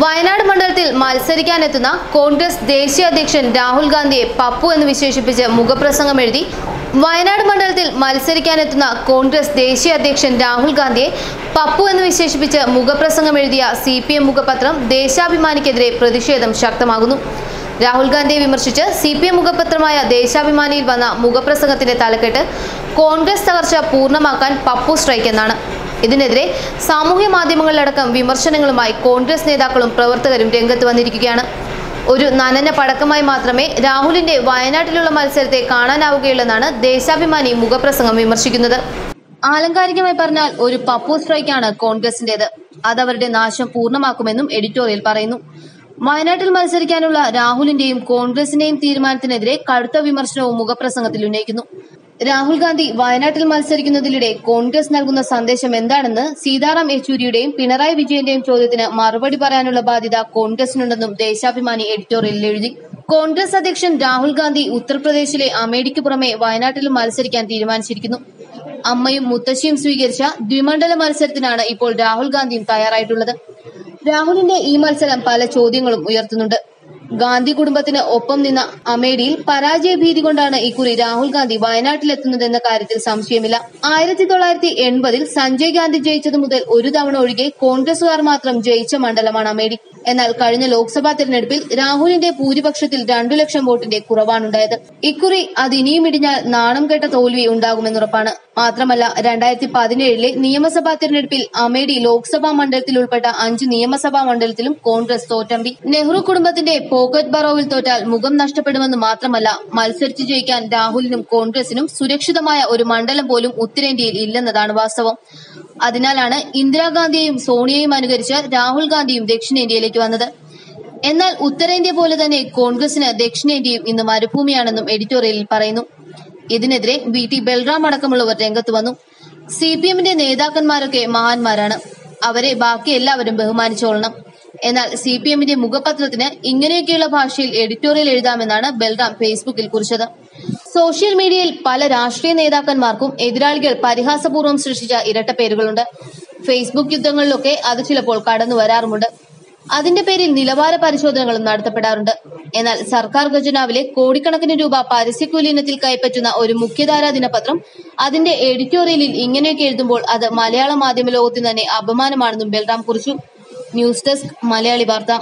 വയനാട് മണ്ഡലത്തിൽ മത്സരിക്കാനെത്തുന്ന കോൺഗ്രസ് ദേശീയ അധ്യക്ഷൻ രാഹുൽ ഗാന്ധിയെ പപ്പു എന്ന് വിശേഷിപ്പിച്ച് മുഖപ്രസംഗം എഴുതി. വയനാട് മണ്ഡലത്തിൽ മത്സരിക്കാനെത്തുന്ന കോൺഗ്രസ് ദേശീയ അധ്യക്ഷൻ രാഹുൽ ഗാന്ധിയെ പപ്പു എന്ന് വിശേഷിപ്പിച്ച് മുഖപ്രസംഗം എഴുതിയ CPM മുഖപത്രം ദേശാഭിമാനിക്കെതിരെ പ്രതിഷേധം ശക്തമാകുന്നു. രാഹുൽ ഗാന്ധിയെ വിമർശിച്ച് CPM മുഖപത്രമായ ദേശാഭിമാനിയിൽ വന്ന മുഖപ്രസംഗത്തിന്റെ തലക്കെട്ട് കോൺഗ്രസ് തകർച്ച പൂർണ്ണമാക്കാൻ പപ്പു സ്ട്രൈക്ക് എന്നാണ്. ഇതിനെതിരെ സാമൂഹ്യ മാധ്യമങ്ങളിലടക്കം വിമർശനങ്ങളുമായി കോൺഗ്രസ് നേതാക്കളും പ്രവർത്തകരും രംഗത്ത് വന്നിരിക്കുകയാണ്. ഒരു നനഞ്ഞ പടക്കമായി മാത്രമേ രാഹുലിന്റെ വയനാട്ടിലുള്ള മത്സരത്തെ കാണാനാവുകയുള്ളെന്നാണ് ദേശാഭിമാനി മുഖപ്രസംഗം വിമർശിക്കുന്നത്. ആലങ്കാരികമായി പറഞ്ഞാൽ ഒരു പപ്പു സ്ട്രൈക്കാണ് കോൺഗ്രസിന്റേത്. അതവരുടെ നാശം പൂർണ്ണമാക്കുമെന്നും എഡിറ്റോറിയൽ പറയുന്നു. വയനാട്ടിൽ മത്സരിക്കാനുള്ള രാഹുലിന്റെയും കോൺഗ്രസിന്റെയും തീരുമാനത്തിനെതിരെ കടുത്ത വിമർശനവും മുഖപ്രസംഗത്തിൽ ഉന്നയിക്കുന്നു. രാഹുൽ ഗാന്ധി വയനാട്ടിൽ മത്സരിക്കുന്നതിലൂടെ കോൺഗ്രസ് നൽകുന്ന സന്ദേശം എന്താണെന്ന് സീതാറാം യെച്ചൂരിയുടെയും പിണറായി വിജയന്റെയും ചോദ്യത്തിന് മറുപടി പറയാനുള്ള ബാധ്യത കോൺഗ്രസിനുണ്ടെന്നും ദേശാഭിമാനി എഡിറ്റോറിയലിൽ എഴുതി. കോൺഗ്രസ് അധ്യക്ഷൻ രാഹുൽ ഗാന്ധി ഉത്തർപ്രദേശിലെ അമേഠിക്ക് പുറമെ വയനാട്ടിലും മത്സരിക്കാൻ തീരുമാനിച്ചിരിക്കുന്നു. അമ്മയും മുത്തശ്ശിയും സ്വീകരിച്ച ദ്വിമണ്ഡല മത്സരത്തിനാണ് ഇപ്പോൾ രാഹുൽ ഗാന്ധിയും തയ്യാറായിട്ടുള്ളത്. രാഹുലിന്റെ ഈ മത്സരം പല ചോദ്യങ്ങളും ഉയർത്തുന്നുണ്ട്. ഗാന്ധി കുടുംബത്തിന് ഒപ്പം നിന്ന അമേഠിയിൽ പരാജയ ഭീതി കൊണ്ടാണ് ഇക്കുറി രാഹുൽ ഗാന്ധി വയനാട്ടിലെത്തുന്നതെന്ന കാര്യത്തിൽ സംശയമില്ല. 1980 സഞ്ജയ് ഗാന്ധി ജയിച്ചതു മുതൽ ഒരു തവണ ഒഴികെ കോൺഗ്രസുകാർ മാത്രം ജയിച്ച മണ്ഡലമാണ് അമേഠി. എന്നാൽ കഴിഞ്ഞ ലോക്സഭാ തെരഞ്ഞെടുപ്പിൽ രാഹുലിന്റെ ഭൂരിപക്ഷത്തിൽ 2 ലക്ഷം വോട്ടിന്റെ കുറവാണുണ്ടായത്. ഇക്കുറി അത് ഇനിയും ഇടിഞ്ഞാൽ നാണം കെട്ട തോൽവി ഉണ്ടാകുമെന്നുറപ്പാണ്. മാത്രമല്ല 2017 നിയമസഭാ തെരഞ്ഞെടുപ്പിൽ അമേഠി ലോക്സഭാ മണ്ഡലത്തിൽ ഉൾപ്പെട്ട 5 നിയമസഭാ മണ്ഡലത്തിലും കോൺഗ്രസ് തോറ്റമ്പി. നെഹ്റു കുടുംബത്തിന്റെ പോക്കറ്റ് ബറോവിൽ തോറ്റാൽ മുഖം നഷ്ടപ്പെടുമെന്ന് മാത്രമല്ല, മത്സരിച്ചു ജയിക്കാൻ രാഹുലിനും കോൺഗ്രസിനും സുരക്ഷിതമായ ഒരു മണ്ഡലം പോലും ഉത്തരേന്ത്യയിൽ ഇല്ലെന്നതാണ് വാസ്തവം. അതിനാലാണ് ഇന്ദിരാഗാന്ധിയെയും സോണിയയും അനുകരിച്ച് രാഹുൽ ഗാന്ധിയും ദക്ഷിണേന്ത്യയിലേക്ക് വന്നത്. എന്നാൽ ഉത്തരേന്ത്യ പോലെ തന്നെ കോൺഗ്രസിന് ദക്ഷിണേന്ത്യയും ഇന്ന് മരുഭൂമിയാണെന്നും എഡിറ്റോറിയലിൽ പറയുന്നു. ഇതിനെതിരെ VT ബൽറാം അടക്കമുള്ളവർ രംഗത്ത് വന്നു. CPMന്റെ നേതാക്കന്മാരൊക്കെ മഹാന്മാരാണ്, അവരെ ബാക്കി എല്ലാവരും ബഹുമാനിച്ചോളണം. എന്നാൽ CPMന്റെ മുഖപത്രത്തിന് ഇങ്ങനെയൊക്കെയുള്ള ഭാഷയിൽ എഡിറ്റോറിയൽ എഴുതാമെന്നാണ് ബൽറാം ഫേസ്ബുക്കിൽ കുറിച്ചത്. സോഷ്യൽ മീഡിയയിൽ പല രാഷ്ട്രീയ നേതാക്കന്മാർക്കും എതിരാളികൾ പരിഹാസപൂർവ്വം സൃഷ്ടിച്ച ഇരട്ടപ്പേരുകളുണ്ട്. ഫേസ്ബുക്ക് യുദ്ധങ്ങളിലൊക്കെ അത് ചിലപ്പോൾ കടന്നു വരാറുമുണ്ട്. അതിന്റെ പേരിൽ നിലവാര പരിശോധനകളും നടത്തപ്പെടാറുണ്ട്. എന്നാൽ സർക്കാർ ഖജനാവിലെ കോടിക്കണക്കിന് രൂപ പരസ്യക്കൂലി ഇനത്തിൽ കൈപ്പറ്റുന്ന ഒരു മുഖ്യധാരാ ദിനപത്രം അതിന്റെ എഡിറ്റോറിയലിൽ ഇങ്ങനെയൊക്കെ എഴുതുമ്പോൾ അത് മലയാള മാധ്യമ ലോകത്തിന് തന്നെ അപമാനമാണെന്നും ബൽറാം കുറിച്ചു. ന്യൂസ് ഡെസ്ക് മലയാളി വാർത്ത.